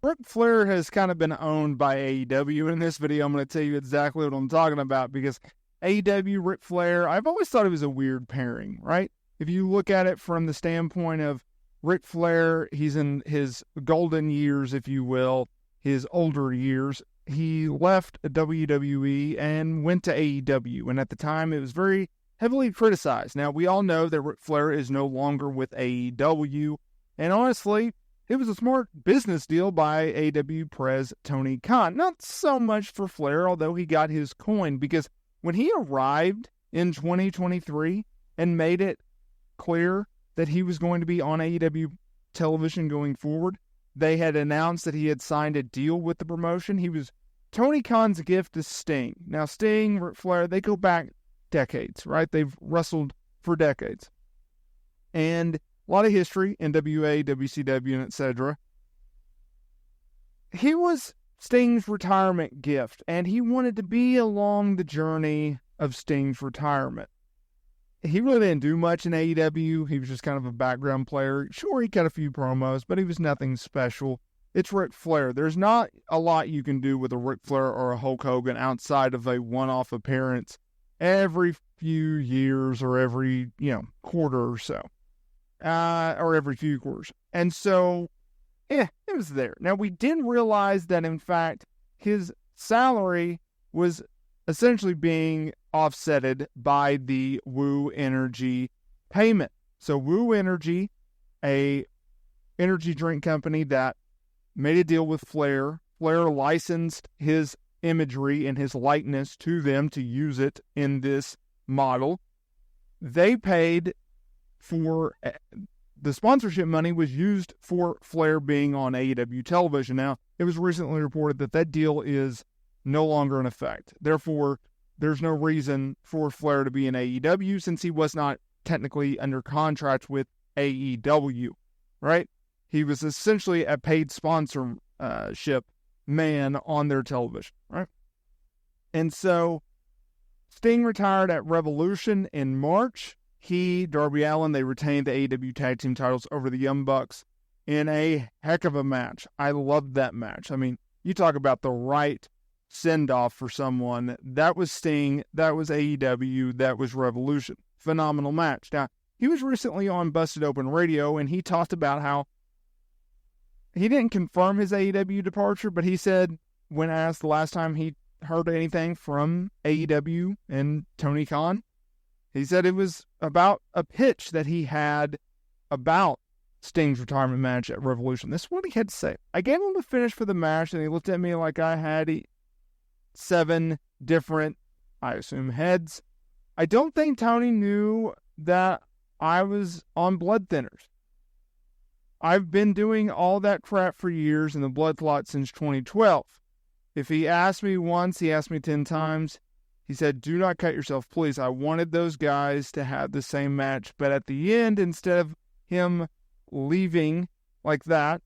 Ric Flair has kind of been owned by AEW. In this video, I'm going to tell you exactly what I'm talking about because AEW, Ric Flair, I've always thought it was a weird pairing, right? If you look at it from the standpoint of Ric Flair, he's in his golden years, if you will, his older years. He left WWE and went to AEW, and at the time it was very heavily criticized. Now, we all know that Ric Flair is no longer with AEW, and honestly, it was a smart business deal by AEW Prez Tony Khan. Not so much for Flair, although he got his coin, because when he arrived in 2023 and made it clear that he was going to be on AEW television going forward, they had announced that he had signed a deal with the promotion. He was Tony Khan's gift to Sting. Now, Sting, Ric Flair, they go back decades, right? They've wrestled for decades. And a lot of history, NWA, WCW, and etc. He was Sting's retirement gift, and he wanted to be along the journey of Sting's retirement. He really didn't do much in AEW. He was just kind of a background player. Sure, he cut a few promos, but he was nothing special. It's Ric Flair. There's not a lot you can do with a Ric Flair or a Hulk Hogan outside of a one-off appearance every few years or every, quarter or so. Or every few quarters. And so, it was there. Now, we didn't realize that, in fact, his salary was essentially being offsetted by the Woo Energy payment. So, Woo Energy, a energy drink company that made a deal with Flair. Flair licensed his imagery and his likeness to them to use it in this model. They paid for the sponsorship money was used for Flair being on AEW television. Now, it was recently reported that that deal is no longer in effect. Therefore, there's no reason for Flair to be in AEW since he was not technically under contract with AEW, right? He was essentially a paid sponsorship man on their television, right? And so, Sting retired at Revolution in March. He, Darby Allin, they retained the AEW Tag Team titles over the Young Bucks in a heck of a match. I loved that match. I mean, you talk about the right send-off for someone. That was Sting, that was AEW, that was Revolution. Phenomenal match. Now, he was recently on Busted Open Radio, and he talked about how he didn't confirm his AEW departure, but he said, when asked the last time he heard anything from AEW and Tony Khan, he said it was about a pitch that he had about Sting's retirement match at Revolution. This is what he had to say. I gave him the finish for the match, and he looked at me like I had 7 different, I assume, heads. I don't think Tony knew that I was on blood thinners. I've been doing all that crap for years in the blood clot since 2012. If he asked me once, he asked me 10 times. He said, do not cut yourself, please. I wanted those guys to have the same match. But at the end, instead of him leaving like that,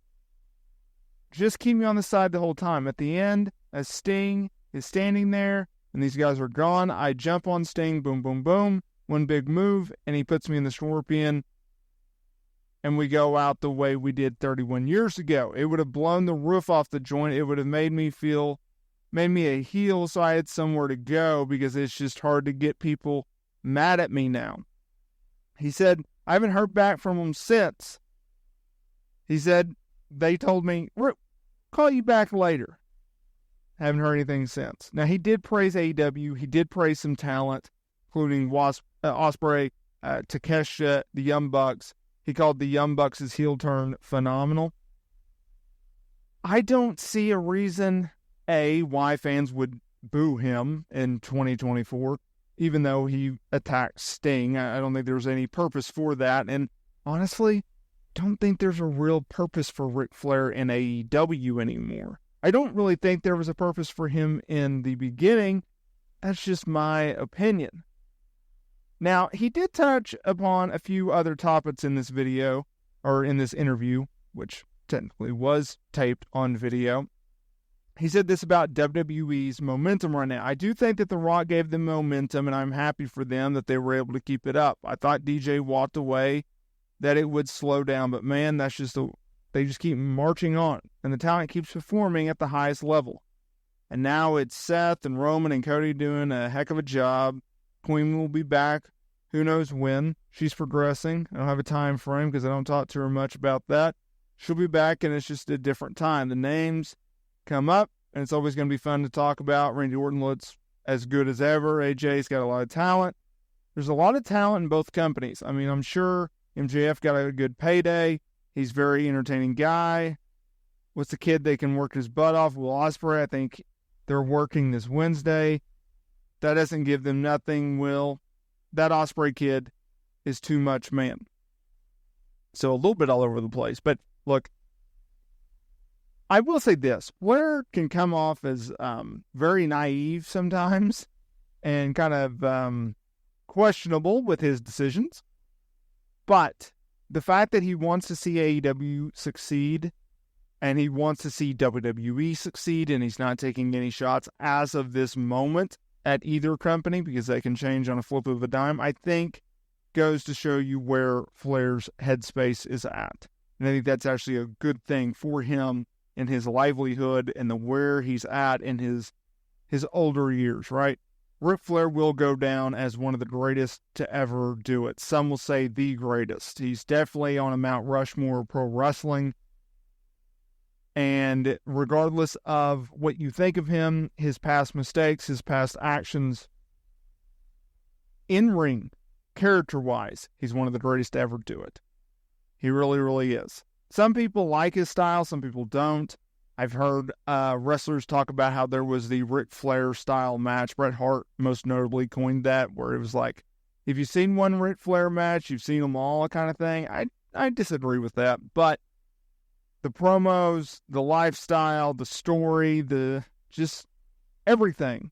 just keep me on the side the whole time. At the end, as Sting is standing there and these guys are gone, I jump on Sting, boom, boom, boom, one big move, and he puts me in the Scorpion, and we go out the way we did 31 years ago. It would have blown the roof off the joint. It would have made me a heel, so I had somewhere to go because it's just hard to get people mad at me now. He said, I haven't heard back from them since. He said, they told me, we'll call you back later. Haven't heard anything since. Now, he did praise AEW. He did praise some talent, including Ospreay, Takeshita, the Young Bucks. He called the Young Bucks' heel turn phenomenal. I don't see a reason, why fans would boo him in 2024, even though he attacked Sting. I don't think there's any purpose for that. And honestly, don't think there's a real purpose for Ric Flair in AEW anymore. I don't really think there was a purpose for him in the beginning. That's just my opinion. Now, he did touch upon a few other topics in this video, or in this interview, which technically was taped on video. He said this about WWE's momentum right now. I do think that The Rock gave them momentum, and I'm happy for them that they were able to keep it up. I thought DJ walked away, that it would slow down, but man, that's just They just keep marching on, and the talent keeps performing at the highest level. And now it's Seth and Roman and Cody doing a heck of a job. Queen will be back. Who knows when? She's progressing. I don't have a time frame because I don't talk to her much about that. She'll be back, and it's just a different time. The names come up, and it's always going to be fun to talk about. Randy Orton looks as good as ever. AJ's got a lot of talent. There's a lot of talent in both companies. I mean, I'm sure MJF got a good payday. He's a very entertaining guy. What's the kid they can work his butt off? Will Ospreay, I think they're working this Wednesday. That doesn't give them nothing, Will. That Ospreay kid is too much, man. So a little bit all over the place. But look, I will say this. Flair can come off as very naive sometimes and kind of questionable with his decisions. But the fact that he wants to see AEW succeed and he wants to see WWE succeed, and he's not taking any shots as of this moment at either company because they can change on a flip of a dime, I think goes to show you where Flair's headspace is at. And I think that's actually a good thing for him in his livelihood and where he's at in his older years, right? Ric Flair will go down as one of the greatest to ever do it. Some will say the greatest. He's definitely on a Mount Rushmore of pro wrestling. And regardless of what you think of him, his past mistakes, his past actions, in ring, character-wise, he's one of the greatest to ever do it. He really, really is. Some people like his style, some people don't. I've heard wrestlers talk about how there was the Ric Flair style match. Bret Hart most notably coined that, where it was like, if you've seen one Ric Flair match, you've seen them all kind of thing. I disagree with that, but the promos, the lifestyle, the story, just everything